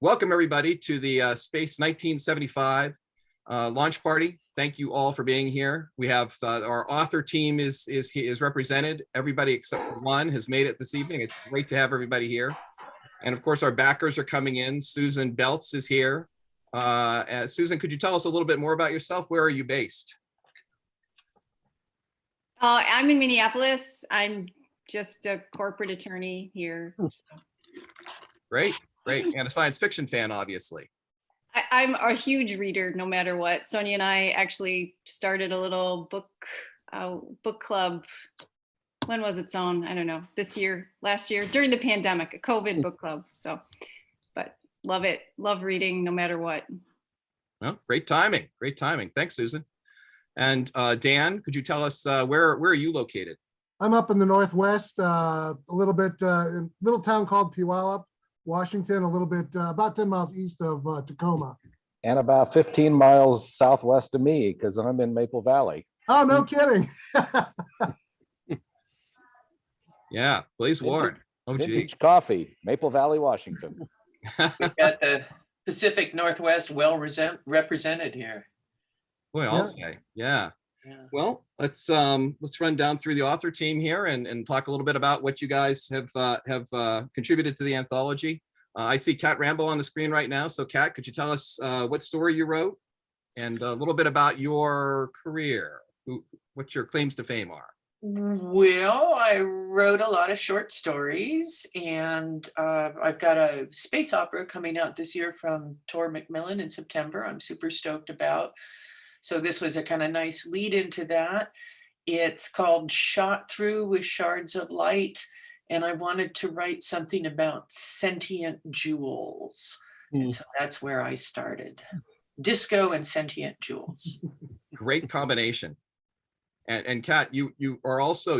Welcome everybody to the Space 1975 launch party. Thank you all for being here. We have our author team is represented. Everybody except for one has made it this evening. It's great to have everybody here. And of course, our backers are coming in. Susan Belts is here. Susan, could you tell us a little bit more about yourself? Where are you based? I'm in Minneapolis. I'm just a corporate attorney here. So. Great. Great, and a science fiction fan, obviously. I'm a huge reader, no matter what. Sonia and I actually started a little book club. When was it, Son? I don't know. This year, last year, during the pandemic, a COVID book club. So, but love it. Love reading, no matter what. Well, great timing. Great timing. Thanks, Susan. And Dan, could you tell us where are you located? I'm up in the Northwest, a little bit, in a little town called Puyallup, Washington, a little bit, about 10 miles east of Tacoma. And about 15 miles southwest of me, because I'm in Maple Valley. Oh, no kidding. Yeah, Blaze Ward. Oh, Vintage coffee, Maple Valley, Washington. We've got the Pacific Northwest well represented here. Boy, I'll say, yeah. Well, let's run down through the author team here and talk a little bit about what you guys have contributed to the anthology. I see Kat Rambo on the screen right now. So Kat, could you tell us what story you wrote and a little bit about your career? What your claims to fame are? Well, I wrote a lot of short stories, and I've got a space opera coming out this year from Tor Macmillan in September. I'm super stoked about. So this was a kind of nice lead into that. It's called Shot Through with Shards of Light. And I wanted to write something about sentient jewels. And so that's where I started. Disco and sentient jewels. Great combination. And Kat, you were also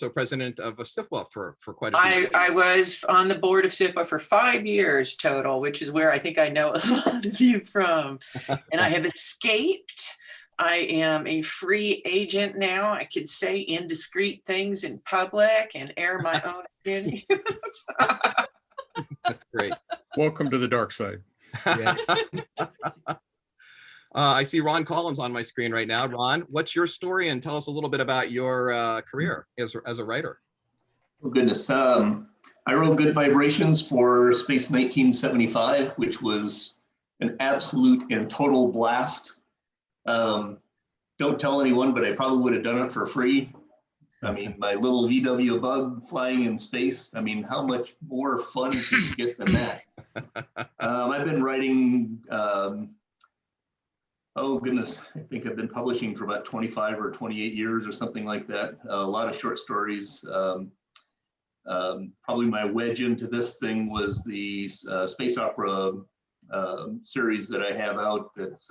president of a SIFWA for quite a few years. I was on the board of SIFWA for 5 years total, which is where I think I know a lot of you from. And I have escaped. I am a free agent now. I could say indiscreet things in public and air my own opinions. That's great. Welcome to the dark side. Yeah. I see Ron Collins on my screen right now. Ron, what's your story? And tell us a little bit about your career as a writer. Oh, goodness. I wrote Good Vibrations for Space 1975, which was an absolute and total blast. Don't tell anyone, but I probably would have done it for free. I mean, my little VW bug flying in space. I mean, how much more fun could you get than that? I've been writing, oh goodness, I think I've been publishing for about 25 or 28 years or something like that. A lot of short stories. Probably my wedge into this thing was the space opera series that I have out. That's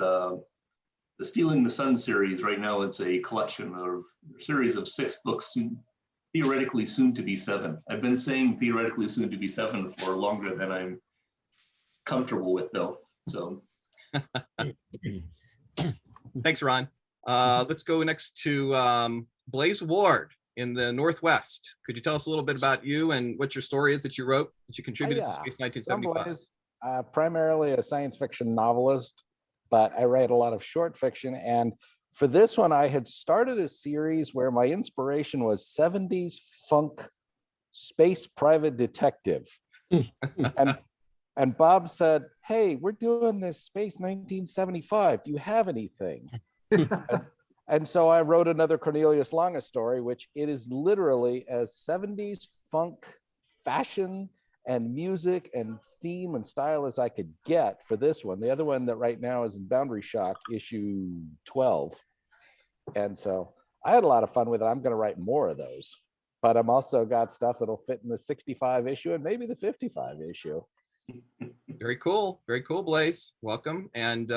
the Stealing the Sun series. Right now it's a collection of a series of 6 books, theoretically soon to be 7. I've been saying theoretically soon to be 7 for longer than I'm comfortable with though, so. Thanks, Ron. Let's go next to Blaze Ward in the Northwest. Could you tell us a little bit about you and what your story is that you wrote, that you contributed to Space 1975? Blaze, primarily a science fiction novelist, but I write a lot of short fiction. And for this one, I had started a series where my inspiration was 70s funk space private detective. And Bob said, hey, we're doing this Space 1975. Do you have anything? and so I wrote another Cornelius Longa story, which it is literally as 70s funk fashion and music and theme and style as I could get for this one. The other one that right now is in Boundary Shock issue 12. And so I had a lot of fun with it. I'm going to write more of those, but I'm also got stuff that'll fit in the 65 issue and maybe the 55 issue. Very cool, Blaze. Welcome. And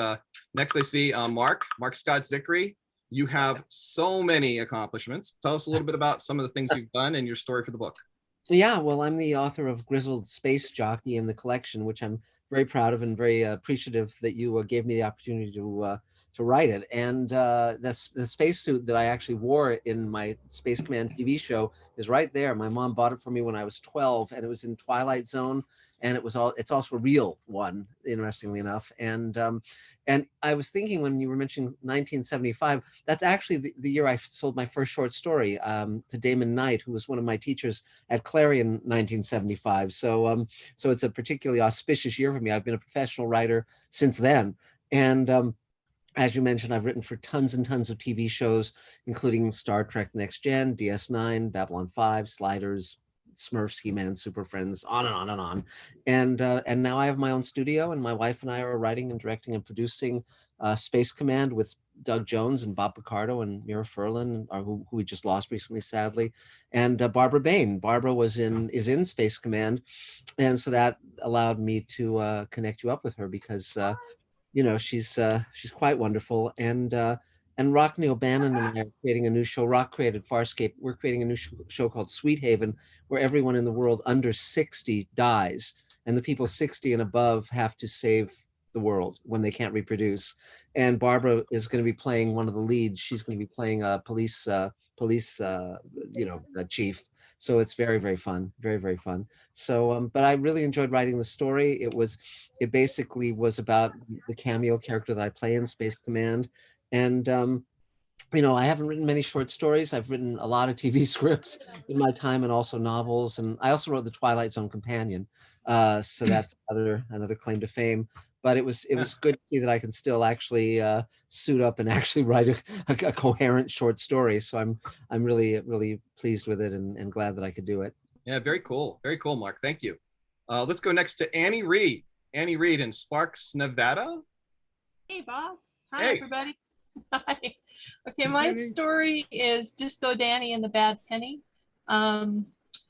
next I see Marc Scott Zicree. You have so many accomplishments. Tell us a little bit about some of the things you've done and your story for the book. Yeah, well, I'm the author of Grizzled Space Jockey in the collection, which I'm very proud of and very appreciative that you gave me the opportunity to write it. And the spacesuit that I actually wore in my Space Command TV show is right there. My mom bought it for me when I was 12, and it was in Twilight Zone. and it's also a real one, interestingly enough. And I was thinking when you were mentioning 1975, that's actually the year I sold my first short story to Damon Knight, who was one of my teachers at Clarion 1975. So so it's a particularly auspicious year for me. I've been a professional writer since then. And as you mentioned, I've written for tons and tons of TV shows, including Star Trek Next Gen, DS9, Babylon 5, Sliders, Smurfs, He-Man, Super Friends, on and on and on. And now I have my own studio, and my wife and I are writing and directing and producing Space Command with Doug Jones and Bob Picardo and Mira Furlan, who we just lost recently, sadly, and Barbara Bain. Barbara is in Space Command, and so that allowed me to connect you up with her because you know, she's quite wonderful. And Rockney O'Bannon and I are creating a new show. Rock created Farscape. We're creating a new show called Sweet Haven, where everyone in the world under 60 dies, and the people 60 and above have to save the world when they can't reproduce. And Barbara is going to be playing one of the leads. She's going to be playing a police chief. So it's very, very fun, very, very fun. So, but I really enjoyed writing the story. It basically was about the cameo character that I play in Space Command. And, you know, I haven't written many short stories. I've written a lot of TV scripts in my time, and also novels. And I also wrote the Twilight Zone Companion. So that's another claim to fame. But it was good to see that I can still actually suit up and actually write a coherent short story. So I'm really, really pleased with it and glad that I could do it. Yeah, very cool. Very cool, Mark. Thank you. Let's go next to Annie Reed. Annie Reed in Sparks, Nevada. Hey, Bob. Hi, Hey. everybody. Hi. Okay, my story is Disco Danny and the Bad Penny,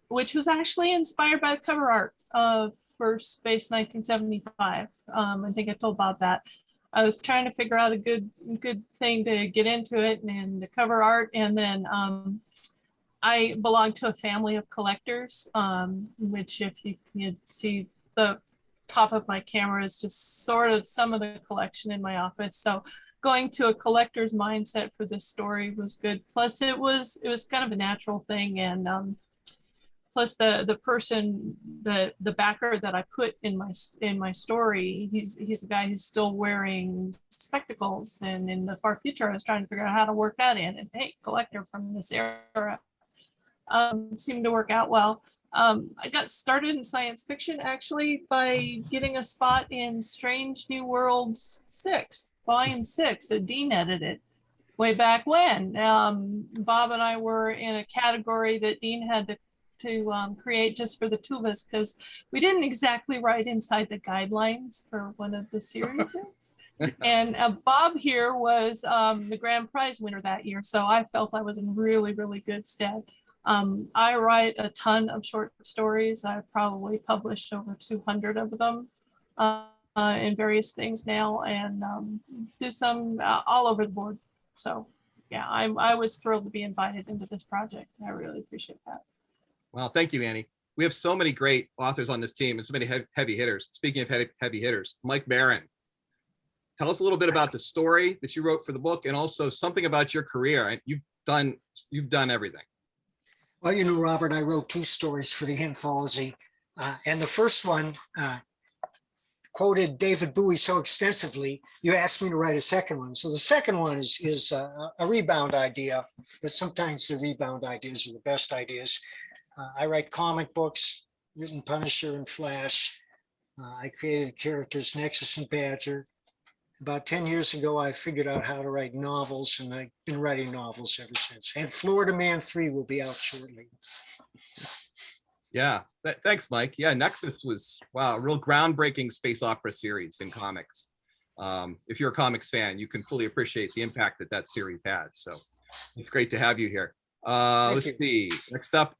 which was actually inspired by the cover art of First Space 1975. I think I told Bob that. I was trying to figure out a good thing to get into it, and the cover art, and then I belong to a family of collectors, which if you could see the top of my camera is just sort of some of the collection in my office. So going to a collector's mindset for this story was good. Plus it was kind of a natural thing. And plus the person, the backer that I put in my story, he's a guy who's still wearing spectacles. And in the far future, I was trying to figure out how to work that in. And hey, collector from this era. Seemed to work out well. I got started in science fiction actually by getting a spot in Strange New Worlds 6, Volume 6 that Dean edited way back when. Bob and I were in a category that Dean had to create just for the two of us because we didn't exactly write inside the guidelines for one of the series. And Bob here was the grand prize winner that year, so I felt I was in really, really good stead. I write a ton of short stories. I've probably published over 200 of them in various things now, and do some all over the board. So yeah, I was thrilled to be invited into this project. I really appreciate that. Well, thank you, Annie. We have so many great authors on this team and so many heavy hitters. Speaking of heavy hitters, Mike Barron. Tell us a little bit about the story that you wrote for the book, and also something about your career. You've done everything. Well, you know, Robert, I wrote 2 stories for the anthology, and the first one quoted David Bowie so extensively, you asked me to write a second one. So the second one is a rebound idea, but sometimes the rebound ideas are the best ideas. I write comic books, written Punisher and Flash. I created characters Nexus and Badger. About 10 years ago, I figured out how to write novels, and I've been writing novels ever since. And Florida Man 3 will be out shortly. Yeah, thanks, Mike. Yeah, Nexus was, wow, a real groundbreaking space opera series in comics. If you're a comics fan, you can fully appreciate the impact that series had. So it's great to have you here. Let's see. Next up,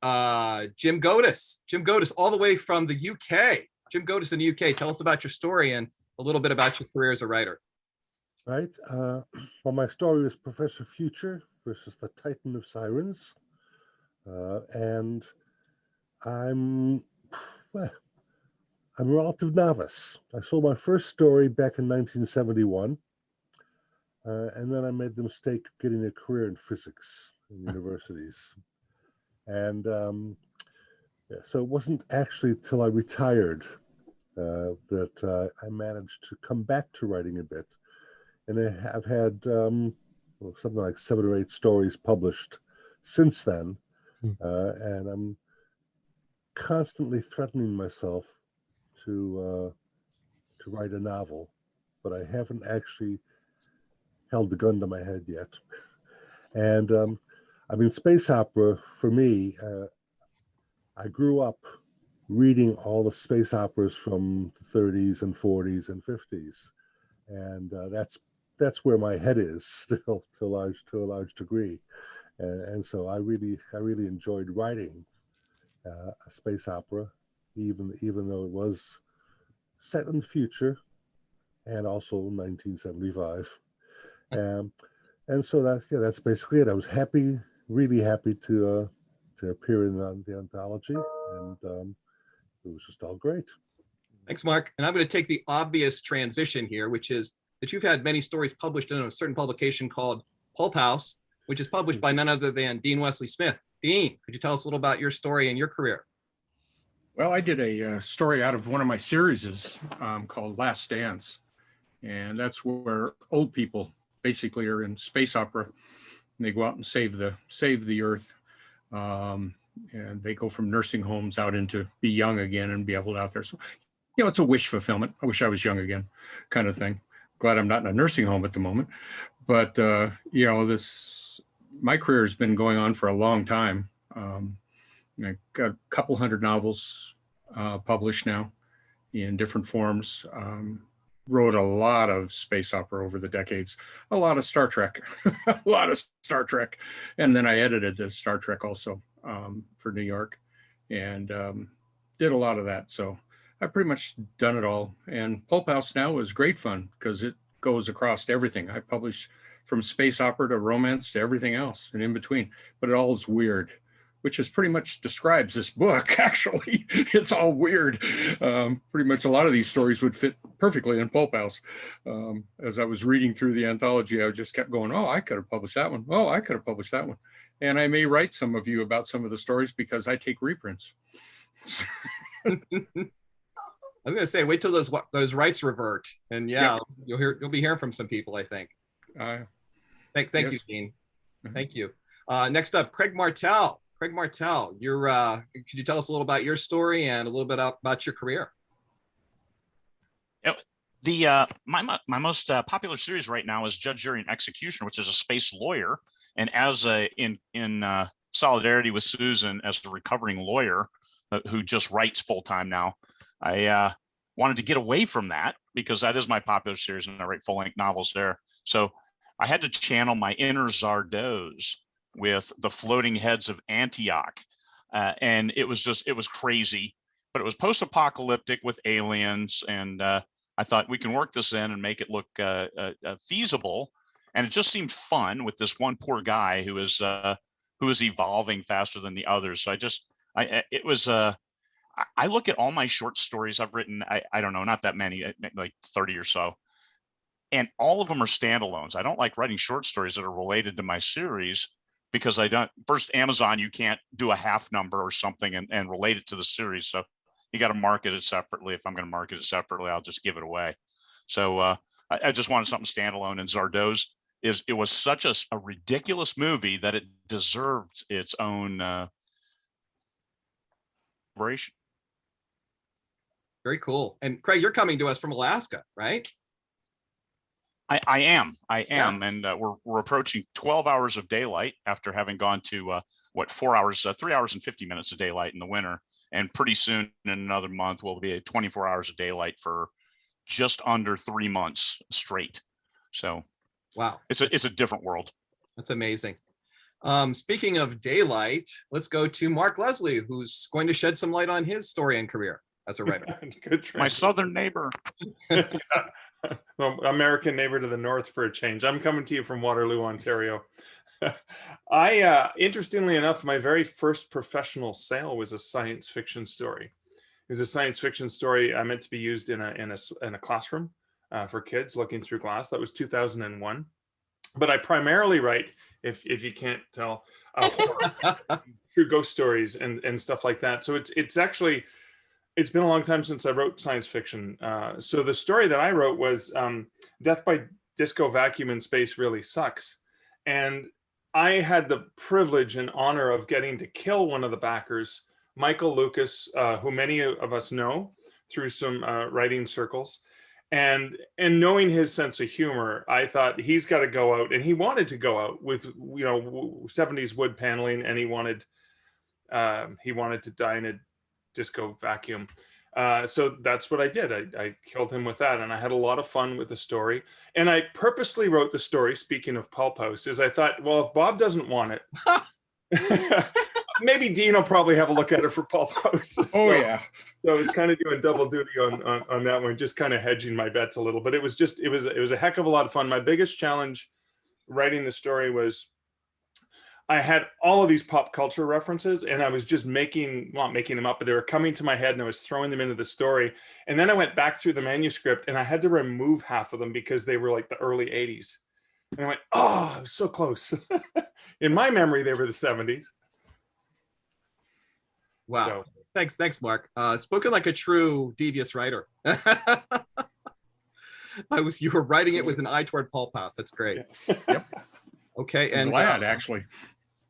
Jim Gotaas. Jim Gotaas, all the way from the UK. Jim Gotaas in the UK. Tell us about your story and a little bit about your career as a writer. Right. Well, my story is Professor Future versus the Titan of Sirens. And I'm a relative novice. I sold my first story back in 1971. And then I made the mistake of getting a career in physics in universities. And so it wasn't actually till I retired that I managed to come back to writing a bit. And I have had something like 7 or 8 stories published since then. And I'm constantly threatening myself to write a novel, but I haven't actually held the gun to my head yet. And I mean, space opera for me, I grew up reading all the space operas from the 30s and 40s and 50s, and that's where my head is still to a large degree, and so I really enjoyed writing a space opera, even though it was set in the future and also 1975. And so that's basically it. I was really happy to appear in the anthology, and it was just all great. Thanks, Mark. And I'm going to take the obvious transition here, which is that you've had many stories published in a certain publication called Pulp House, which is published by none other than Dean Wesley Smith. Dean, could you tell us a little about your story and your career? Well, I did a story out of one of my series called Last Dance. And that's where old people basically are in space opera. And they go out and save the Earth. And they go from nursing homes out into be young again and be able to out there. So, it's a wish fulfillment. I wish I was young again kind of thing. Glad I'm not in a nursing home at the moment. But, my career has been going on for a long time. I got a couple hundred novels published now in different forms. Wrote a lot of space opera over the decades, a lot of Star Trek, And then I edited the Star Trek also for New York, and did a lot of that. So I've pretty much done it all. And Pulp House now is great fun because it goes across everything. I publish from space opera to romance to everything else and in between, but it all is weird, which is pretty much describes this book. Actually, it's all weird. Pretty much a lot of these stories would fit perfectly in Pulp House. As I was reading through the anthology, I just kept going, oh, I could have published that one. Oh, I could have published that one. And I may write some of you about some of the stories because I take reprints. I was going to say, wait till those rights revert, and Yep. you'll be hearing from some people, I think. Thank Yes. you, Dean. Thank you. Next up, Craig Martell. Craig Martell, could you tell us a little about your story and a little bit about your career? My most popular series right now is Judge, Jury, and Executioner, which is a space lawyer. And as in solidarity with Susan, as a recovering lawyer who just writes full time now, I wanted to get away from that because that is my popular series, and I write full length novels there. So I had to channel my inner Zardoz with the floating heads of Antioch, and it was crazy, but it was post-apocalyptic with aliens, and I thought we can work this in and make it look feasible. And it just seemed fun with this one poor guy who is evolving faster than the others. So I look at all my short stories I've written. I don't know, not that many, like 30 or so. And all of them are standalones. I don't like writing short stories that are related to my series because first, Amazon, you can't do a half number or something and relate it to the series. So you got to market it separately. If I'm going to market it separately, I'll just give it away. So I just wanted something standalone. And Zardoz it was such a ridiculous movie that it deserved its own celebration. Very cool. And Craig, you're coming to us from Alaska, right? I am, and we're approaching 12 hours of daylight after having gone to 4 hours, 3 hours and 50 minutes of daylight in the winter, and pretty soon in another month we'll be at 24 hours of daylight for just under 3 months straight. So, wow, it's a different world. That's amazing. Speaking of daylight, let's go to Mark Leslie, who's going to shed some light on his story and career as a writer. My southern neighbor. Well, American neighbor to the north for a change. I'm coming to you from Waterloo, Ontario. I, interestingly enough, my very first professional sale was a science fiction story. It was a science fiction story meant to be used in a classroom for kids looking through glass. That was 2001. But I primarily write, if you can't tell, horror, true ghost stories and stuff like that. So it's actually It's been a long time since I wrote science fiction. So the story that I wrote was Death by Disco Vacuum in Space Really Sucks. And I had the privilege and honor of getting to kill one of the backers, Michael Lucas, who many of us know through some writing circles. And knowing his sense of humor, I thought he's got to go out, and he wanted to go out with 70s wood paneling, and he wanted to die in a disco vacuum. So that's what I did. I killed him with that, and I had a lot of fun with the story. And I purposely wrote the story, speaking of Pulp House, is I thought, well, if Bob doesn't want it, maybe Dean will probably have a look at it for Pulp House. So I was kind of doing double duty on that one, just kind of hedging my bets a little. But it was a heck of a lot of fun. My biggest challenge writing the story was I had all of these pop culture references, and I was just not making them up, but they were coming to my head, and I was throwing them into the story. And then I went back through the manuscript, and I had to remove half of them because they were like the early 80s. And I went, oh, I was so close. In my memory, they were the 70s. Wow. So. Thanks, Mark. Spoken like a true devious writer. You were writing it with an eye toward Pulp House. That's great. Yep. Okay. And glad, actually.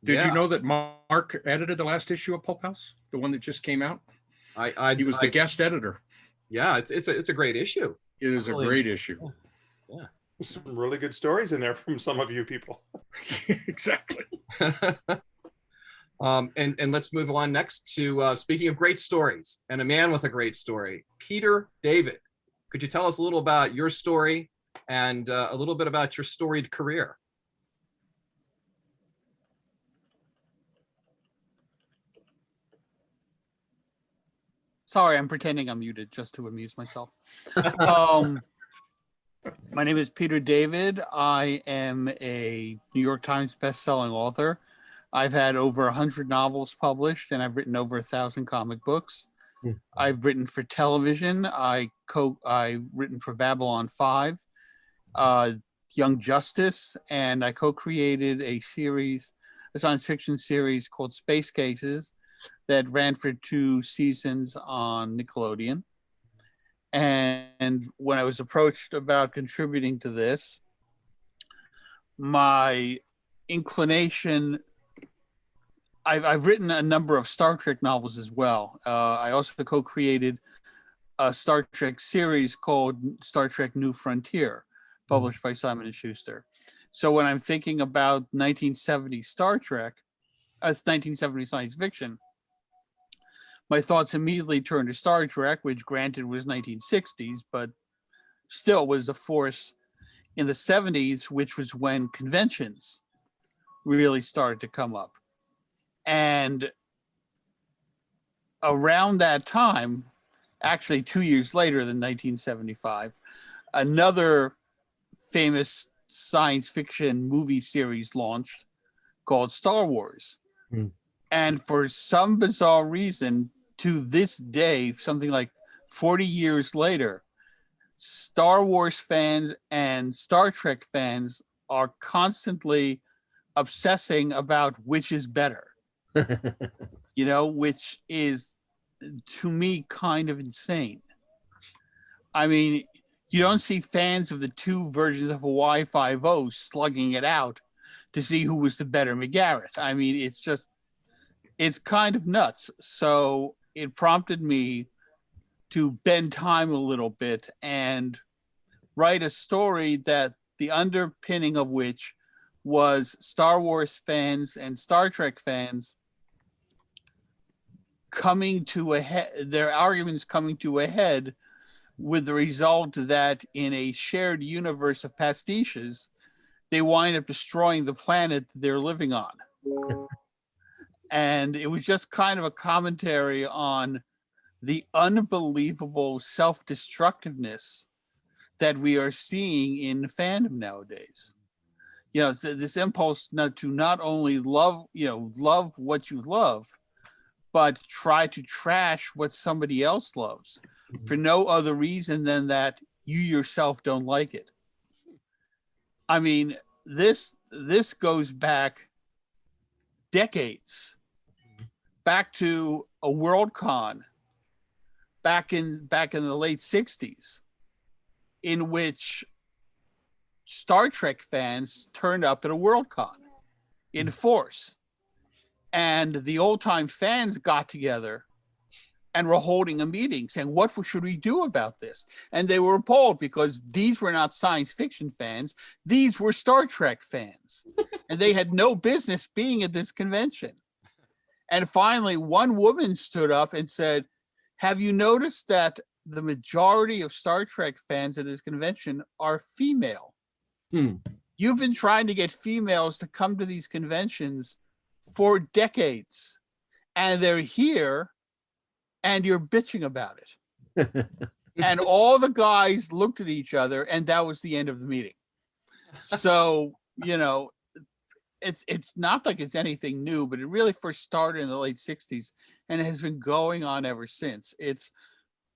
Did you know that Mark edited the last issue of Pulp House, the one that just came out? He was the guest editor. Yeah, it's a great issue. It is a great issue. Yeah. Some really good stories in there from some of you people. Exactly. And let's move on next to speaking of great stories and a man with a great story, Peter David. Could you tell us a little about your story and a little bit about your storied career? Sorry, I'm pretending I'm muted just to amuse myself. My name is Peter David. I am a New York Times bestselling author. I've had over 100 novels published, and I've written over 1,000 comic books. I've written for television. I've written for Babylon 5, Young Justice, and I co-created a science fiction series called Space Cases that ran for 2 seasons on Nickelodeon. And when I was approached about contributing to this, my inclination, I've written a number of Star Trek novels as well. I also co-created a Star Trek series called Star Trek New Frontier, published by Simon & Schuster. So when I'm thinking about 1970 Star Trek, 1970 science fiction, my thoughts immediately turned to Star Trek, which granted was 1960s, but still was a force in the 70s, which was when conventions really started to come up. And around that time, actually 2 years later than 1975, another famous science fiction movie series launched called Star Wars. And for some bizarre reason, to this day, something like 40 years later, Star Wars fans and Star Trek fans are constantly obsessing about which is better, which is, to me, kind of insane. I mean, you don't see fans of the 2 versions of Hawaii Five-0 slugging it out to see who was the better McGarrett. I mean, it's kind of nuts. So it prompted me to bend time a little bit and write a story that the underpinning of which was Star Wars fans and Star Trek fans coming to a head, their arguments coming to a head, with the result that in a shared universe of pastiches, they wind up destroying the planet that they're living on. And it was just kind of a commentary on the unbelievable self-destructiveness that we are seeing in fandom nowadays. This impulse to not only love what you love, but try to trash what somebody else loves for no other reason than that you yourself don't like it. I mean, this goes back decades, back to a Worldcon back in the late 60s, in which Star Trek fans turned up at a Worldcon in force. And the old time fans got together and were holding a meeting saying, what should we do about this? And they were appalled because these were not science fiction fans. These were Star Trek fans. And they had no business being at this convention. And finally, one woman stood up and said, have you noticed that the majority of Star Trek fans at this convention are female? You've been trying to get females to come to these conventions for decades, and they're here, and you're bitching about it. And all the guys looked at each other, and that was the end of the meeting. So, you know, it's not like it's anything new, but it really first started in the late 60s and it has been going on ever since. It's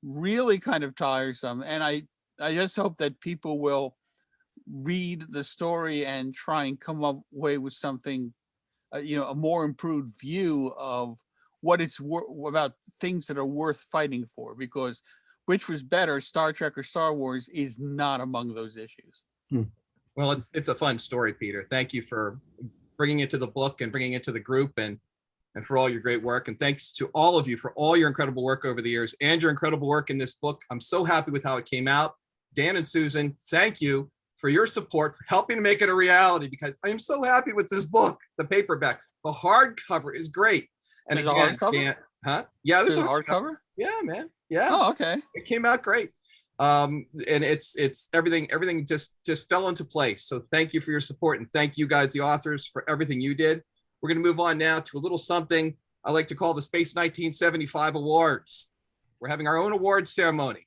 really kind of tiresome. And I just hope that people will read the story and try and come away with something, you know, a more improved view of what it's about, things that are worth fighting for, because which was better, Star Trek or Star Wars, is not among those issues. Well, it's a fun story, Peter. Thank you for bringing it to the book and bringing it to the group, and for all your great work. And thanks to all of you for all your incredible work over the years and your incredible work in this book. I'm so happy with how it came out. Dan and Susan, thank you for your support, for helping to make it a reality, because I'm so happy with this book, the paperback. The hardcover is great. And there's again, a hardcover? Dan, huh? Yeah, there's a hardcover. Yeah, man. Yeah. Oh, okay. It came out great. And it's everything just fell into place. So thank you for your support, and thank you guys, the authors, for everything you did. We're going to move on now to a little something I like to call the Space 1975 Awards. We're having our own awards ceremony,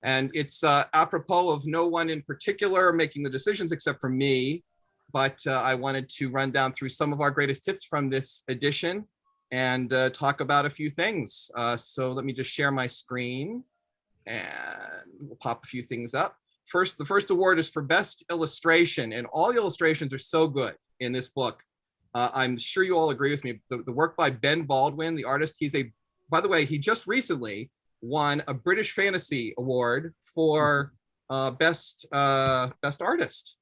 and it's apropos of no one in particular making the decisions except for me. But I wanted to run down through some of our greatest hits from this edition and talk about a few things. So let me just share my screen, and we'll pop a few things up. First, the first award is for Best Illustration, and all the illustrations are so good in this book. I'm sure you all agree with me. The work by Ben Baldwin, the artist, by the way, he just recently won a British Fantasy Award for best artist.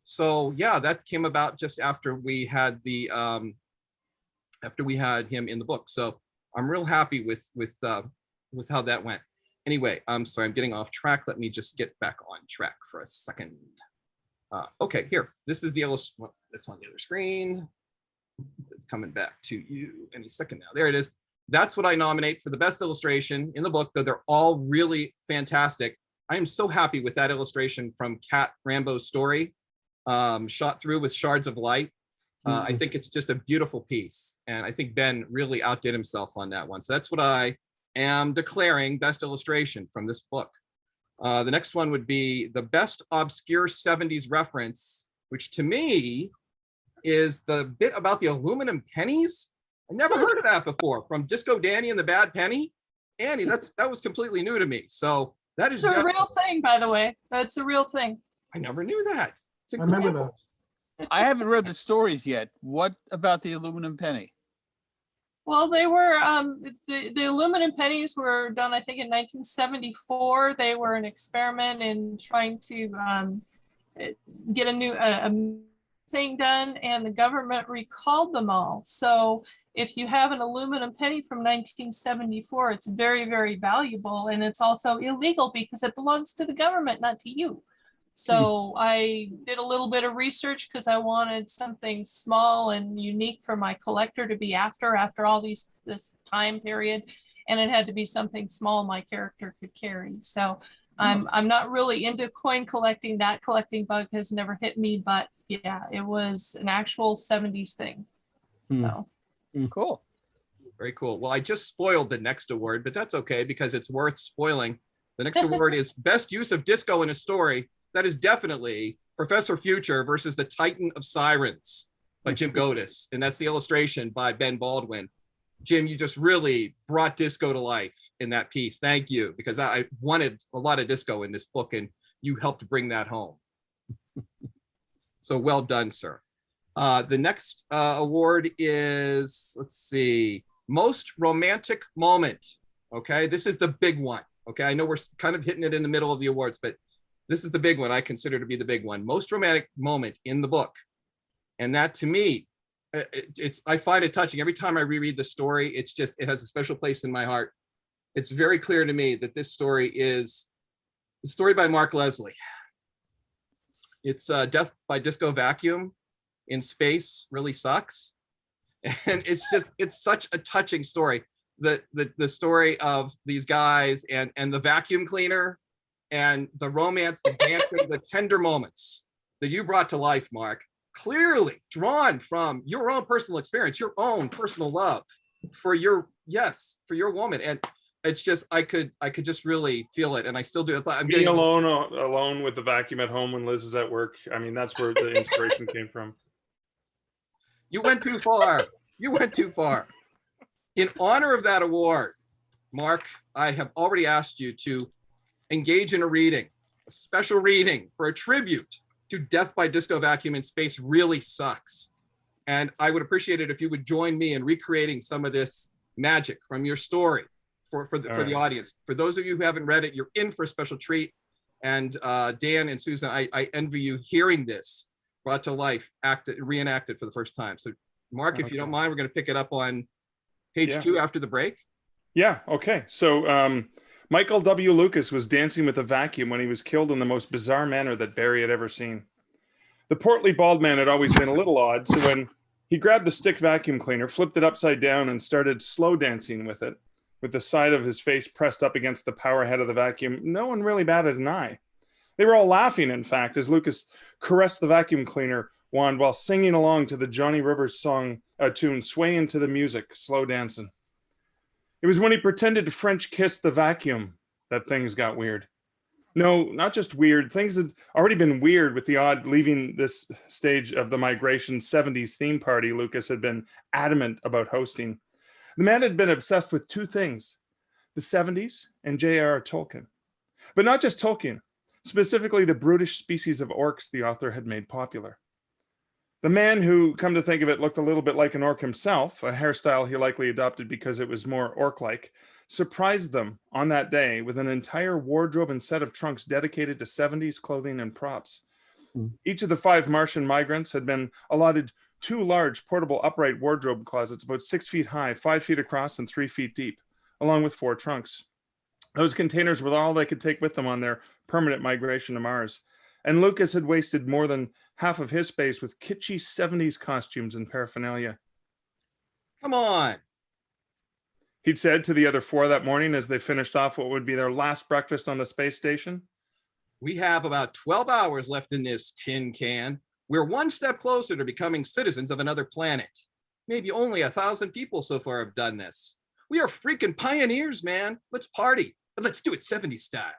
So yeah, that came about just after we had him in the book. So I'm real happy with how that went. Anyway, I'm sorry, I'm getting off track. Let me just get back on track for a second. Okay, here, this is the illustration. It's on the other screen. It's coming back to you any second now. There it is. That's what I nominate for the best illustration in the book, though they're all really fantastic. I am so happy with that illustration from Cat Rambo's story, shot through with shards of light. I think it's just a beautiful piece, and I think Ben really outdid himself on that one. So that's what I am declaring best illustration from this book. The next one would be the best obscure 70s reference, which to me is the bit about the aluminum pennies. I never heard of that before, from Disco Danny and the Bad Penny. Annie, that was completely new to me. So that is a real thing, by the way. That's a real thing. I never knew that. It's I remember incredible. that. I haven't read the stories yet. What about the aluminum penny? Well, they were the aluminum pennies were done, I think, in 1974. They were an experiment in trying to get a new thing done, and the government recalled them all. So if you have an aluminum penny from 1974, it's very, very valuable, and it's also illegal because it belongs to the government, not to you. So I did a little bit of research because I wanted something small and unique for my collector to be after all this time period, and it had to be something small my character could carry. So I'm not really into coin collecting. That collecting bug has never hit me, but yeah, it was an actual 70s thing. So cool. Very cool. Well, I just spoiled the next award, but that's okay because it's worth spoiling. The next award is best use of disco in a story. That is definitely Professor Future versus the Titan of Sirens by Jim Gotaas. And that's the illustration by Ben Baldwin. Jim, you just really brought disco to life in that piece. Thank you, because I wanted a lot of disco in this book and you helped bring that home. So well done, sir. The next award is, let's see, Most Romantic Moment. Okay, this is the big one. Okay, I know we're kind of hitting it in the middle of the awards, but this is the big one I consider to be the big one. Most romantic moment in the book. And that to me, I find it touching. Every time I reread the story, it has a special place in my heart. It's very clear to me that this story is the story by Mark Leslie. It's Death by Disco Vacuum in Space Really Sucks. And it's such a touching story. The story of these guys and the vacuum cleaner and the romance, the dancing, the tender moments that you brought to life, Mark, clearly drawn from your own personal experience, your own personal love for your woman. And it's just, I could just really feel it. And I still do. It's like I'm Being getting alone with the vacuum at home when Liz is at work. I mean, that's where the inspiration came from. You went too far. You went too far. In honor of that award, Mark, I have already asked you to engage in a special reading for a tribute to Death by Disco Vacuum in Space Really Sucks. And I would appreciate it if you would join me in recreating some of this magic from your story for the audience. For those of you who haven't read it, you're in for a special treat. And Dan and Susan, I envy you hearing this brought to life, reenacted for the first time. So Mark, if you don't mind, we're going to pick it up on page 2 after the break. Yeah, okay. So Michael W. Lucas was dancing with a vacuum when he was killed in the most bizarre manner that Barry had ever seen. The portly bald man had always been a little odd, so when he grabbed the stick vacuum cleaner, flipped it upside down, and started slow dancing with it, with the side of his face pressed up against the power head of the vacuum, no one really batted an eye. They were all laughing, in fact, as Lucas caressed the vacuum cleaner wand while singing along to the Johnny Rivers song tune, swaying to the music, slow dancing. It was when he pretended to French kiss the vacuum that things got weird. No, not just weird. Things had already been weird with the odd leaving this stage of the Migration 70s theme party Lucas had been adamant about hosting. The man had been obsessed with two things, the 70s and J.R.R. Tolkien. But not just Tolkien, specifically the brutish species of orcs the author had made popular. The man who, come to think of it, looked a little bit like an orc himself, a hairstyle he likely adopted because it was more orc-like, surprised them on that day with an entire wardrobe and set of trunks dedicated to 70s clothing and props. Each of the 5 Martian migrants had been allotted 2 large portable upright wardrobe closets about 6 feet high, 5 feet across, and 3 feet deep, along with 4 trunks. Those containers were all they could take with them on their permanent migration to Mars. And Lucas had wasted more than half of his space with kitschy 70s costumes and paraphernalia. Come on, he'd said to the other 4 that morning as they finished off what would be their last breakfast on the space station. We have about 12 hours left in this tin can. We're one step closer to becoming citizens of another planet. Maybe only 1,000 people so far have done this. We are freaking pioneers, man. Let's party, but let's do it 70s style.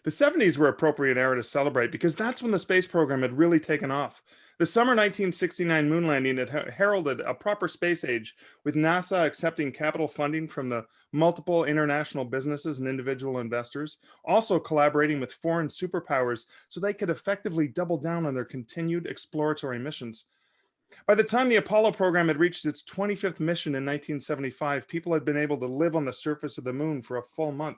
The 70s were appropriate era to celebrate because that's when the space program had really taken off. The summer 1969 moon landing had heralded a proper space age, with NASA accepting capital funding from the multiple international businesses and individual investors, also collaborating with foreign superpowers so they could effectively double down on their continued exploratory missions. By the time the Apollo program had reached its 25th mission in 1975, people had been able to live on the surface of the moon for a full month.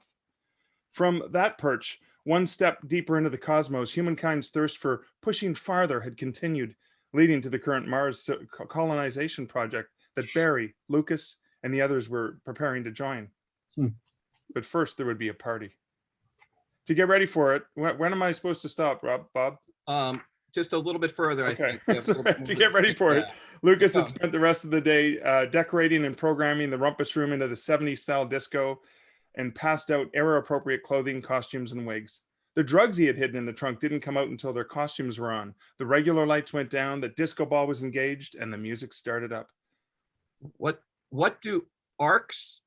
From that perch, one step deeper into the cosmos, humankind's thirst for pushing farther had continued, leading to the current Mars colonization project that Barry, Lucas, and the others were preparing to join. But first, there would be a party. To get ready for it, when am I supposed to stop, Bob? Just a little bit further, okay. I think. To get ready for it, Lucas had spent the rest of the day decorating and programming the rumpus room into the 70s style disco and passed out era-appropriate clothing, costumes, and wigs. The drugs he had hidden in the trunk didn't come out until their costumes were on. The regular lights went down, the disco ball was engaged, and the music started up. What do arcs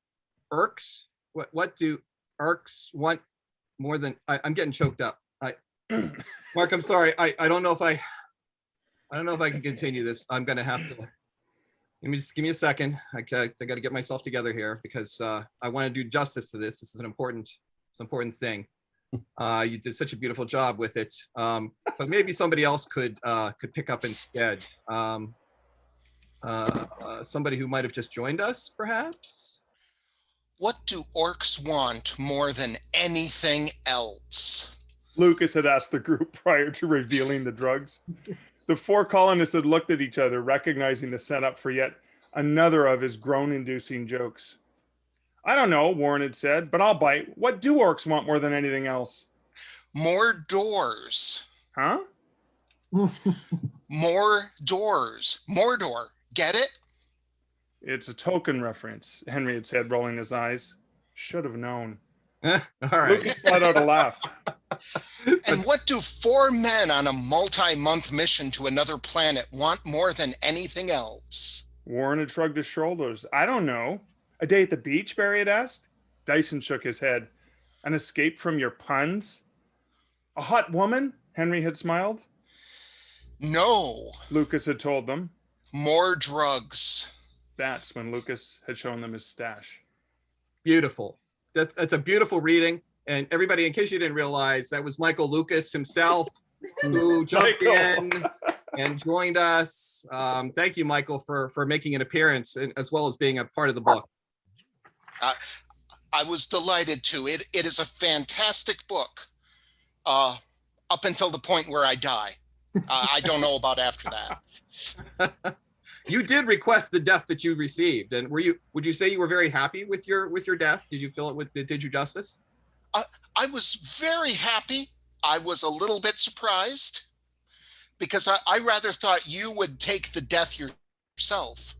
what do arcs want more than I'm getting choked up. Mark, I'm sorry. I don't know if I can continue this. I'm gonna have to. Give me a second. I got to get myself together here because I want to do justice to this. This is an important thing. You did such a beautiful job with it, but maybe somebody else could pick up instead. Somebody who might have just joined us, perhaps. What do orcs want more than anything else? Lucas had asked the group prior to revealing the drugs. The four colonists had looked at each other, recognizing the setup for yet another of his groan-inducing jokes. I don't know, Warren had said, but I'll bite. What do orcs want more than anything else? More doors. Huh? More doors. Mordor. Get it? It's a token reference, Henry had said, rolling his eyes. Should have known. All right. Lucas let out a laugh. And what do 4 men on a multi-month mission to another planet want more than anything else? Warren had shrugged his shoulders. I don't know. A day at the beach, Barry had asked. Dyson shook his head. An escape from your puns? A hot woman? Henry had smiled. No. Lucas had told them. More drugs. That's when Lucas had shown them his stash. Beautiful. That's a beautiful reading. And everybody, in case you didn't realize, that was Michael Lucas himself who jumped in and joined us. Thank you, Michael, for making an appearance as well as being a part of the book. I was delighted to. It is a fantastic book up until the point where I die. I don't know about after that. You did request the death that you received, and would you say you were very happy with your death? Did you feel it did you justice? I was very happy. I was a little bit surprised because I rather thought you would take the death yourself.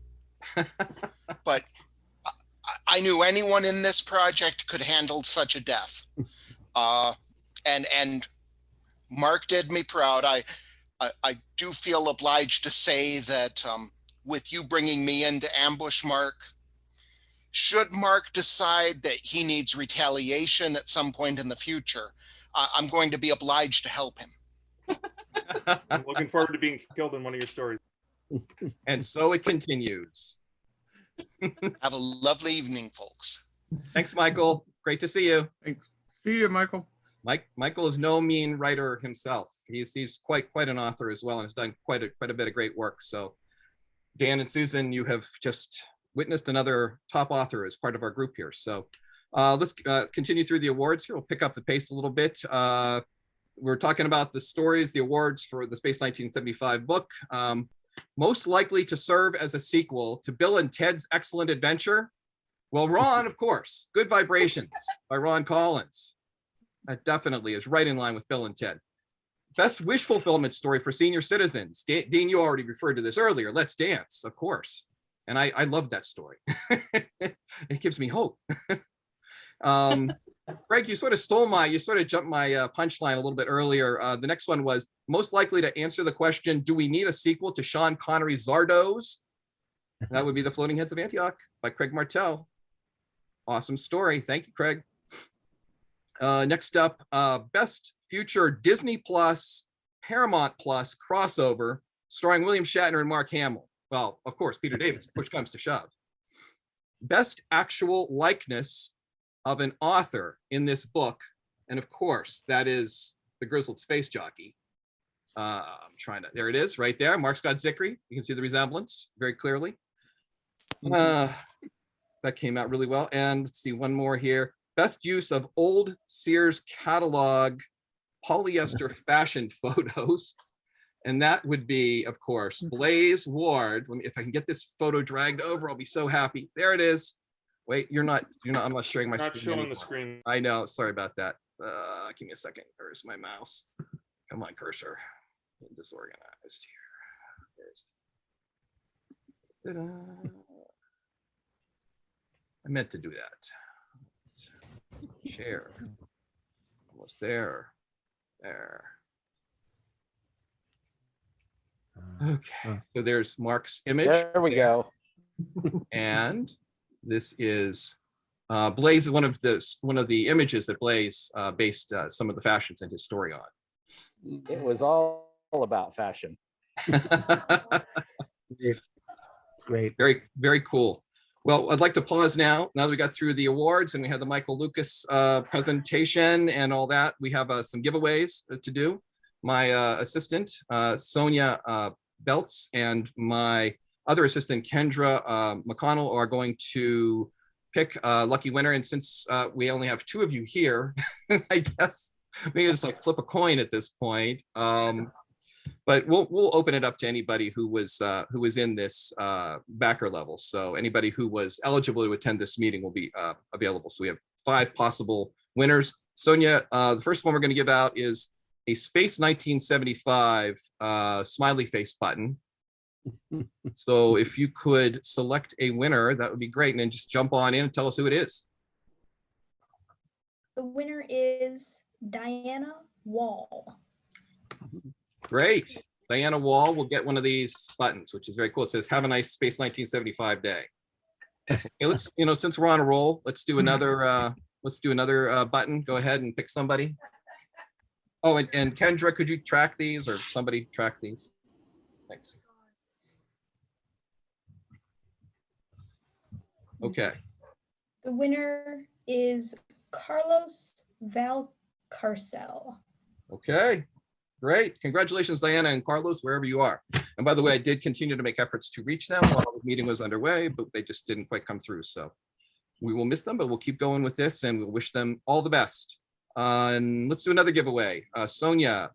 But I knew anyone in this project could handle such a death. And Mark did me proud. I do feel obliged to say that with you bringing me into ambush, Mark, should Mark decide that he needs retaliation at some point in the future, I'm going to be obliged to help him. I'm looking forward to being killed in one of your stories. And so it continues. Have a lovely evening, folks. Thanks, Michael. Great to see you. Thanks. See you, Michael. Michael is no mean writer himself. He's quite an author as well, and has done quite a bit of great work. So, Dan and Susan, you have just witnessed another top author as part of our group here. So, let's continue through the awards here. We'll pick up the pace a little bit. We're talking about the stories, the awards for the Space 1975 book. Most likely to serve as a sequel to Bill and Ted's Excellent Adventure. Well, Ron, of course, Good Vibrations by Ron Collins. That definitely is right in line with Bill and Ted. Best wish fulfillment story for senior citizens. Dean, you already referred to this earlier. Let's Dance, of course. And I love that story. It gives me hope. Greg, you sort of jumped my punchline a little bit earlier. The next one was most likely to answer the question, do we need a sequel to Sean Connery's Zardoz? That would be The Floating Heads of Antioch by Craig Martell. Awesome story. Thank you, Craig. Next up, best future Disney Plus, Paramount Plus crossover starring William Shatner and Mark Hamill. Well, of course, Peter Davidson, push comes to shove. Best actual likeness of an author in this book. And of course, that is the Grizzled Space Jockey. There it is right there. Marc Scott Zicree. You can see the resemblance very clearly. That came out really well. And let's see, one more here. Best use of old Sears catalog polyester fashion photos. And that would be, of course, Blaze Ward. Let me, if I can get this photo dragged over, I'll be so happy. There it is. Wait, I'm not sharing my screen. Not showing anymore. the screen. I know, sorry about that. Give me a second. Where's my mouse? Come on, cursor. I'm disorganized here. Ta-da. I meant to do that. Share. Almost there. There. Okay, so there's Mark's image. There we go. And this is Blaze, one of the images that Blaze based some of the fashions in his story on. It was all about fashion. Great. Very, very cool. Well, I'd like to pause now. Now that we got through the awards and we had the Michael Lucas presentation and all that, we have some giveaways to do. My assistant, Sonia Belts, and my other assistant, Kendra McConnell, are going to pick a lucky winner. And since we only have 2 of you here, I guess we can just like flip a coin at this point. But we'll open it up to anybody who was in this backer level. So anybody who was eligible to attend this meeting will be available. So we have 5 possible winners. Sonia, the first one we're going to give out is a Space 1975 smiley face button. So if you could select a winner, that would be great. And then just jump on in and tell us who it is. The winner is Diana Wall. Great. Diana Wall will get one of these buttons, which is very cool. It says, "Have a nice Space 1975 day." Okay, let's, since we're on a roll, let's do another button. Go ahead and pick somebody. Oh, and Kendra, could you track these, or somebody track these? Thanks. Okay. The winner is Carlos Valcarcel. Okay. Great. Congratulations, Diana and Carlos, wherever you are. And by the way, I did continue to make efforts to reach them while the meeting was underway, but they just didn't quite come through. So we will miss them, but we'll keep going with this and we'll wish them all the best. And let's do another giveaway. Sonia,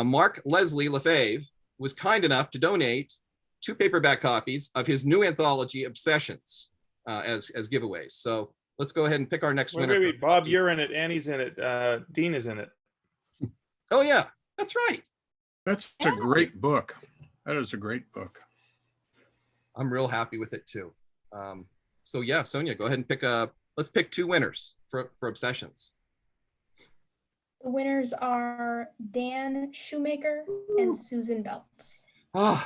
Mark Leslie Lefebvre was kind enough to donate 2 paperback copies of his new anthology, Obsessions, as giveaways. So let's go ahead and pick our next winner. Wait, Bob, you're in it. Annie's in it. Dean is in it. Oh, yeah. That's right. That's a great book. That is a great book. I'm real happy with it too. So yeah, Sonia, go ahead and let's pick 2 winners for Obsessions. The winners are Dan Shoemaker and Susan Belts. Oh,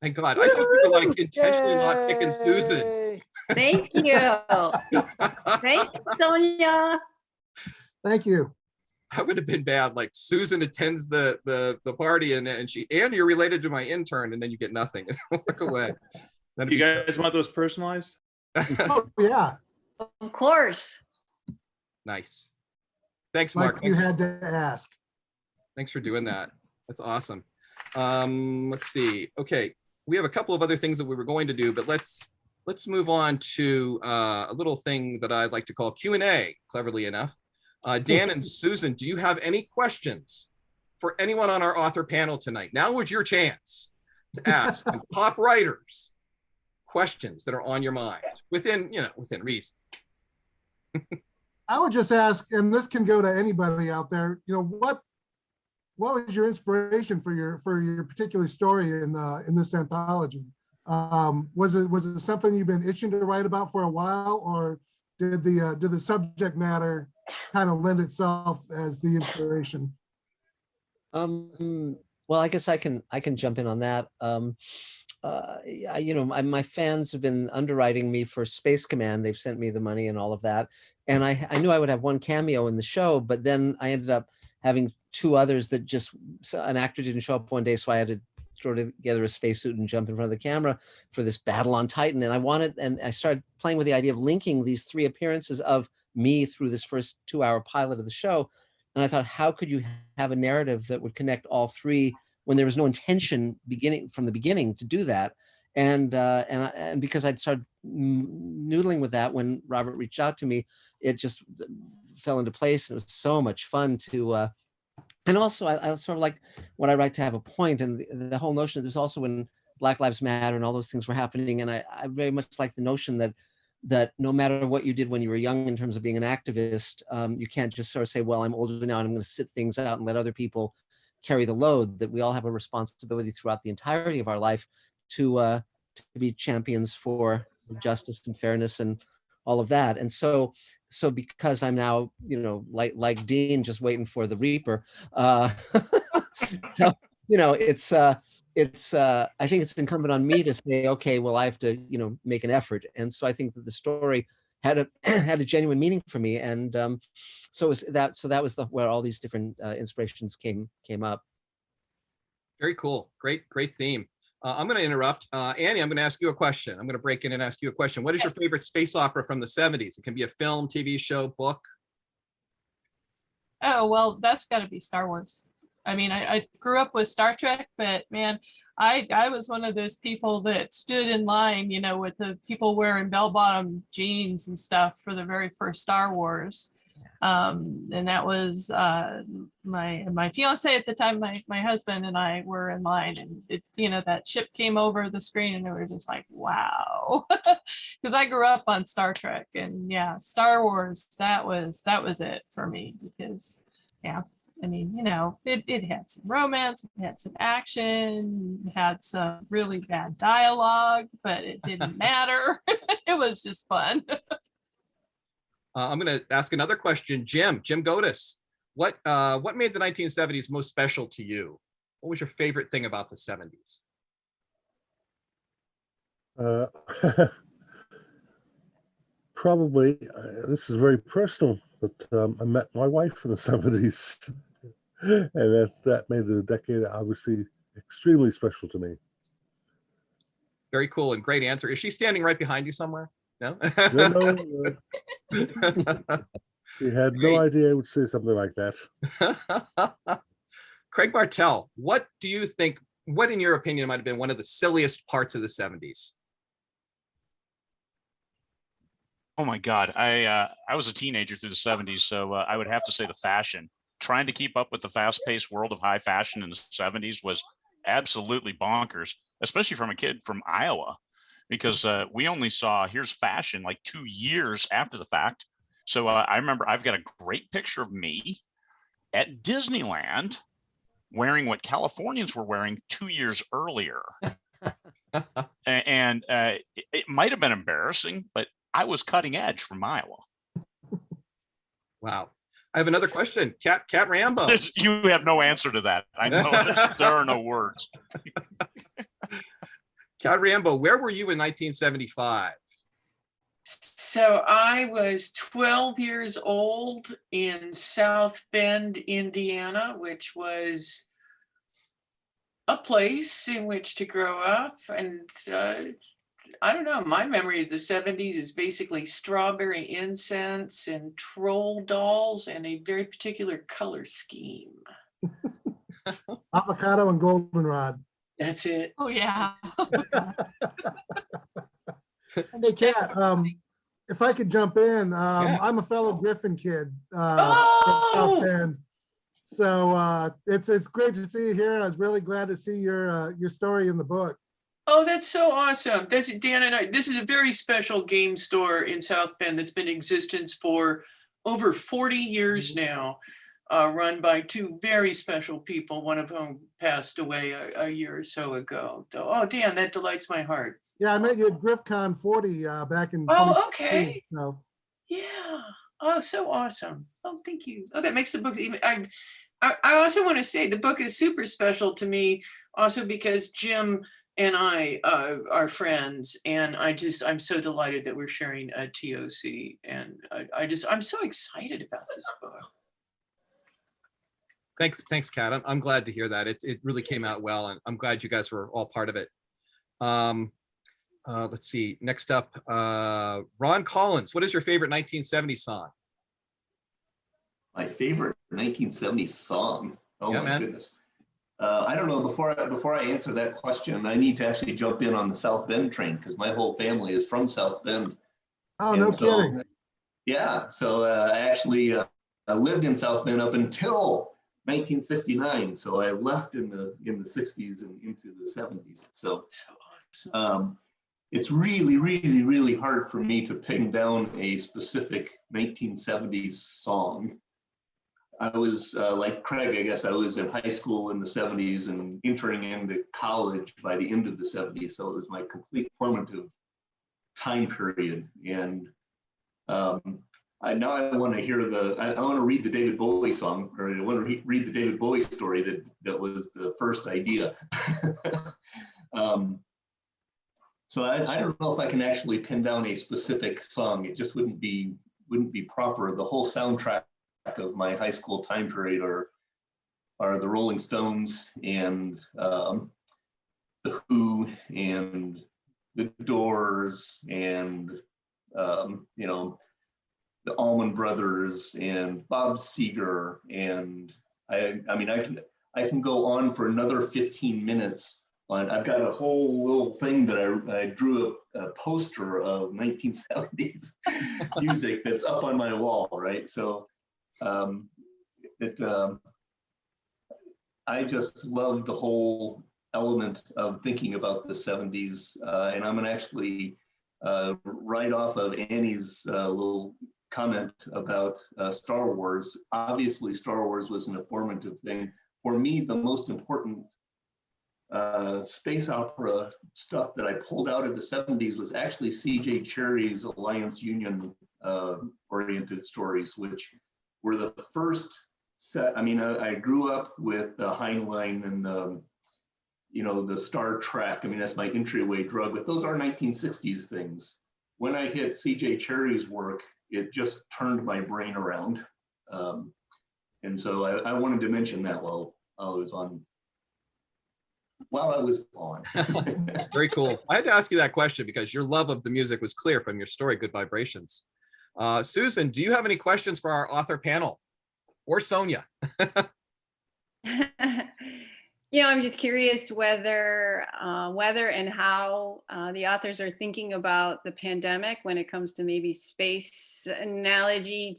thank God. I thought you were like intentionally not picking Susan. Thank you. Thank you, Sonia. Thank you. That would have been bad. Like Susan attends the party and you're related to my intern, and then you get nothing. Walk away. You guys want those personalized? Oh, yeah. Of course. Nice. Thanks, Mark. Like you had to ask. Thanks for doing that. That's awesome. Let's see. Okay, we have a couple of other things that we were going to do, but let's move on to a little thing that I'd like to call Q&A, cleverly enough. Dan and Susan, do you have any questions for anyone on our author panel tonight? Now is your chance to ask top writers questions that are on your mind within reason. I would just ask, and this can go to anybody out there, what was your inspiration for your particular story in this anthology? Was it something you've been itching to write about for a while, or did the subject matter kind of lend itself as the inspiration? Well, I guess I can jump in on that. My fans have been underwriting me for Space Command. They've sent me the money and all of that. And I knew I would have 1 cameo in the show, but then I ended up having 2 others that an actor didn't show up one day, so I had to throw together a spacesuit and jump in front of the camera for this battle on Titan. And I started playing with the idea of linking these 3 appearances of me through this first 2-hour pilot of the show. And I thought, how could you have a narrative that would connect all 3 when there was no intention from the beginning to do that? And because I'd started noodling with that when Robert reached out to me, it just fell into place. And it was so much fun to, and also I sort of like when I write to have a point, and the whole notion of this also when Black Lives Matter and all those things were happening. And I very much like the notion that no matter what you did when you were young in terms of being an activist, you can't just sort of say, well, I'm older now and I'm going to sit things out and let other people carry the load. That we all have a responsibility throughout the entirety of our life to be champions for justice and fairness and all of that. And so because I'm now, like Dean, just waiting for the Reaper, so, I think it's incumbent on me to say, okay, well, I have to, make an effort. And so I think that the story had a genuine meaning for me. And so that was where all these different inspirations came up. Very cool. Great theme. I'm going to interrupt. Annie, I'm going to ask you a question. I'm going to break in and ask you a question. What is your favorite space opera from the 70s? It can be a film, TV show, book. Oh, well, that's got to be Star Wars. I mean, I grew up with Star Trek, but man, I was one of those people that stood in line, you know, with the people wearing bell-bottom jeans and stuff for the very first Star Wars. And that was my fiance at the time, my husband and I were in line, and it, you know, that ship came over the screen and we were just like, wow. Because I grew up on Star Trek, and yeah, Star Wars, that was it for me, because yeah, I mean, you know, it had some romance, it had some action, it had some really bad dialogue, but it didn't matter. It was just fun. I'm going to ask another question. Jim Gotaas, what made the 1970s most special to you? What was your favorite thing about the 70s? Probably, this is very personal, but I met my wife in the 70s. And that made the decade obviously extremely special to me. Very cool and great answer. Is she standing right behind you somewhere? No? No, he had no idea I would say something like that. Craig Martell, what do you think, what in your opinion might have been one of the silliest parts of the 70s? Oh my God, I was a teenager through the 70s, so I would have to say the fashion. Trying to keep up with the fast-paced world of high fashion in the 70s was absolutely bonkers, especially from a kid from Iowa, because we only saw Here's Fashion like 2 years after the fact. So I remember I've got a great picture of me at Disneyland wearing what Californians were wearing 2 years earlier. And it might have been embarrassing, but I was cutting edge from Iowa. Wow. I have another question. Cat Rambo. You have no answer to that. I know. There are no words. Cat Rambo, where were you in 1975? So I was 12 years old in South Bend, Indiana, which was a place in which to grow up. And I don't know, my memory of the 70s is basically strawberry incense and troll dolls and a very particular color scheme. Avocado and goldenrod. That's it. Oh yeah. Hey, Kat, if I could jump in, Yeah. I'm a fellow Griffin kid from Oh! South Bend. So it's great to see you here. And I was really glad to see your story in the book. Oh, that's so awesome. That's Dan and I. This is a very special game store in South Bend that's been in existence for over 40 years now, run by two very special people, one of whom passed away a year or so ago. So, oh, Dan, that delights my heart. Yeah, I met you at GriffCon 40 back in. Oh, okay. So. Yeah. Oh, so awesome. Oh, thank you. Oh, that makes the book even. I also want to say the book is super special to me, also because Jim and I are friends, and I'm so delighted that we're sharing a TOC, and I'm so excited about this book. Thanks, Kat. I'm glad to hear that. It really came out well, and I'm glad you guys were all part of it. Let's see. Next up, Ron Collins. What is your favorite 1970s song? My favorite 1970s song. Oh yeah, my man. goodness. I don't know. Before I answer that question, I need to actually jump in on the South Bend train because my whole family is from South Bend. Oh, no kidding. Yeah. So I actually lived in South Bend up until 1969. So I left in the 60s and into the 70s. So it's really, really, really hard for me to pin down a specific 1970s song. I was like Craig, I guess I was in high school in the 70s and entering into college by the end of the 70s. So it was my complete formative time period. And now I want to hear I want to read the David Bowie song, or I want to read the David Bowie story that was the first idea. So I don't know if I can actually pin down a specific song. It just wouldn't be proper. The whole soundtrack of my high school time period are the Rolling Stones and the Who and the Doors and the Allman Brothers and Bob Seger, and I mean I can go on for another 15 minutes I've got a whole little thing that I drew a poster of 1970s music that's up on my wall, right? So I just love the whole element of thinking about the 70s, and I'm gonna actually write off of Annie's little comment about Star Wars. Obviously, Star Wars was an informative thing. For me, the most important space opera stuff that I pulled out of the 70s was actually C.J. Cherry's Alliance Union oriented stories, which were the first set. I mean, I grew up with the Heinlein and the, you know, the Star Trek. I mean, that's my entryway drug, but those are 1960s things. When I hit C.J. Cherry's work, it just turned my brain around. And so I wanted to mention that while I was on. Very cool. I had to ask you that question because your love of the music was clear from your story, Good Vibrations. Susan, do you have any questions for our author panel or Sonia? You know, I'm just curious whether and how the authors are thinking about the pandemic when it comes to maybe space anthology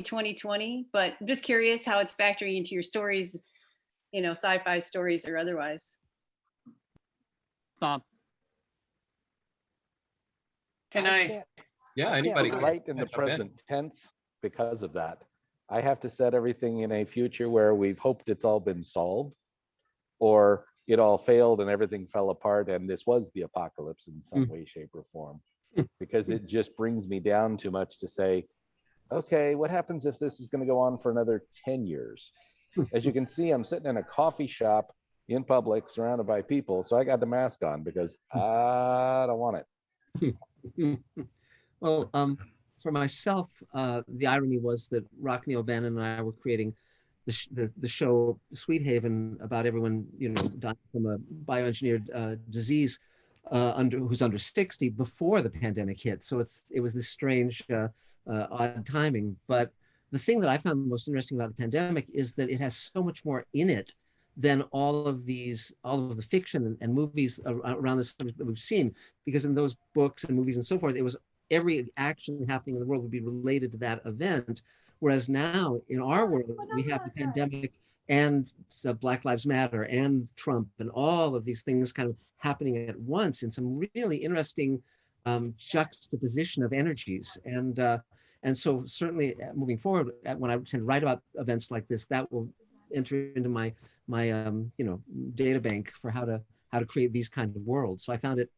2020. But I'm just curious how it's factoring into your stories, you know, sci-fi stories or otherwise. Can I? Yeah, anybody. Write in the present tense because of that. I have to set everything in a future where we've hoped it's all been solved, or it all failed and everything fell apart and this was the apocalypse in some way, shape, or form. Because it just brings me down too much to say, okay, what happens if this is going to go on for another 10 years? As you can see, I'm sitting in a coffee shop in public surrounded by people, so I got the mask on because I don't want it. Well, for myself, the irony was that Rockne O'Bannon and I were creating the show Sweet Haven about everyone, you know, dying from a bioengineered disease who's under 60 before the pandemic hit. So it was this strange, odd timing. But the thing that I found most interesting about the pandemic is that it has so much more in it than all of the fiction and movies around this subject that we've seen. Because in those books and movies and so forth, it was every action happening in the world would be related to that event. Whereas now in our world, we have the pandemic and Black Lives Matter and Trump and all of these things kind of happening at once in some really interesting juxtaposition of energies. And so certainly moving forward, when I tend to write about events like this, that will enter into my data bank for how to create these kinds of worlds. So I found it,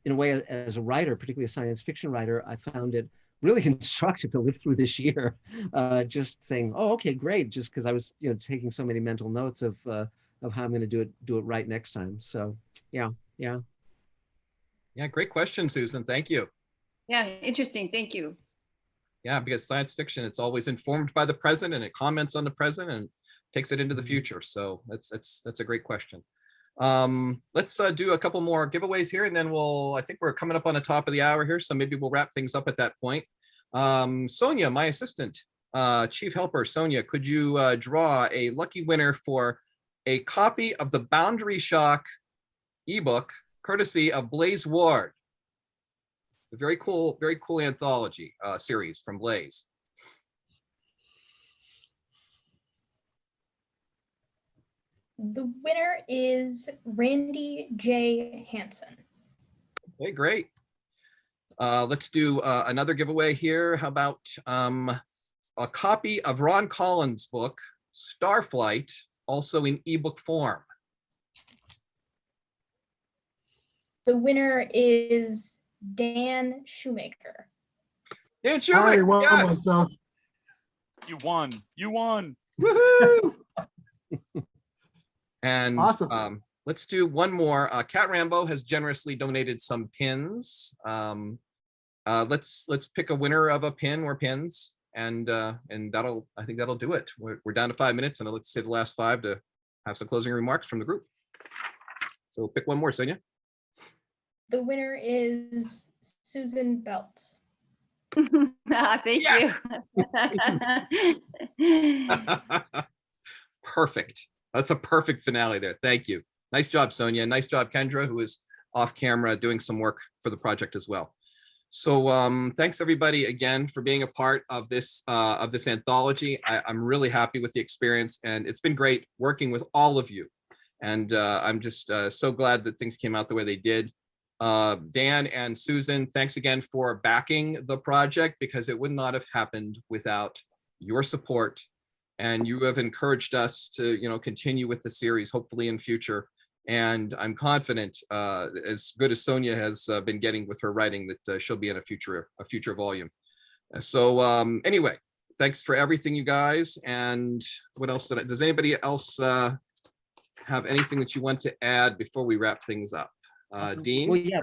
in a way, as a writer, particularly a science fiction writer, I found it really instructive to live through this year, just saying, oh, okay, great, just because I was, taking so many mental notes of how I'm going to do it right next time. So yeah. Great question, Susan. Thank you. Yeah, interesting. Thank you. Yeah, because science fiction, it's always informed by the present and it comments on the present and takes it into the future. So that's a great question. Let's do a couple more giveaways here, and then I think we're coming up on the top of the hour here, so maybe we'll wrap things up at that point. Sonia, my assistant, chief helper, Sonia, could you draw a lucky winner for a copy of the Boundary Shock ebook, courtesy of Blaze Ward? It's a very cool anthology series from Blaze. The winner is Randy J. Hansen. Okay, great. Let's do another giveaway here. How about a copy of Ron Collins' book, Starflight, also in ebook form? The winner is Dan Shoemaker. Dan Shoemaker, yes! You won. You won. Woohoo! And awesome. Let's do one more. Cat Rambo has generously donated some pins. Let's pick a winner of a pin or pins, and I think that'll do it. We're down to 5 minutes, and I'd like to save the last 5 to have some closing remarks from the group. So pick one more, Sonia. The winner is Susan Belts. Thank you. Perfect. That's a perfect finale there. Thank you. Nice job, Sonia. Nice job, Kendra, who is off camera doing some work for the project as well. So thanks everybody again for being a part of this anthology. I'm really happy with the experience, and it's been great working with all of you. And I'm just so glad that things came out the way they did. Dan and Susan, thanks again for backing the project, because it would not have happened without your support. And you have encouraged us to, continue with the series, hopefully in future. And I'm confident, as good as Sonia has been getting with her writing, that she'll be in a future volume. So anyway, thanks for everything, you guys. And what else does anybody else have anything that you want to add before we wrap things up? Dean? Well, yeah,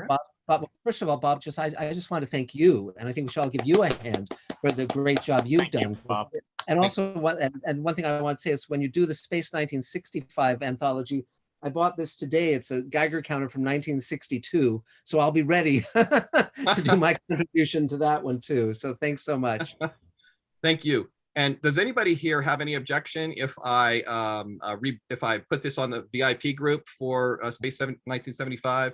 Bob, first of all, Bob, I just want to thank you, and I think we should all give you a hand for the great job you've done. Bob. And also, one thing I want to say is when you do the Space 1965 anthology, I bought this today. It's a Geiger counter from 1962, so I'll be ready to do my contribution to that one too. So thanks so much. Thank you. And does anybody here have any objection if I put this on the VIP group for Space 1975?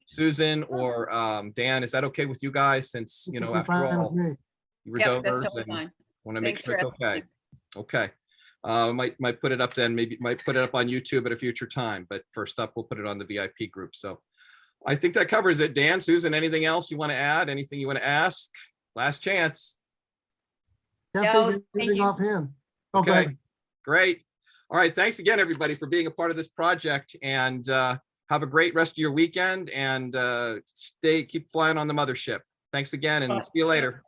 Susan or Dan, is that okay with you guys? Since after all, you were Yep, that's donors totally and fine. want to make Thanks sure it's for asking. okay. Okay. Might put it up then. Maybe might put it up on YouTube at a future time. But first up, we'll put it on the VIP group. So I think that covers it. Dan, Susan, anything else you want to add? Anything you want to ask? Last chance. Can't No, think of thank anything you. offhand. Okay, Okay. great. All right, thanks again, everybody, for being a part of this project, and have a great rest of your weekend, and keep flying on the mothership. Thanks again, and see you later.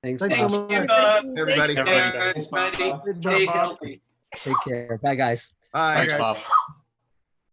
Thanks, Thanks so Bob. much. Bob. Everybody. Take care, everybody. Stay healthy. Take care. Bye, guys. Bye. Thanks, Bob.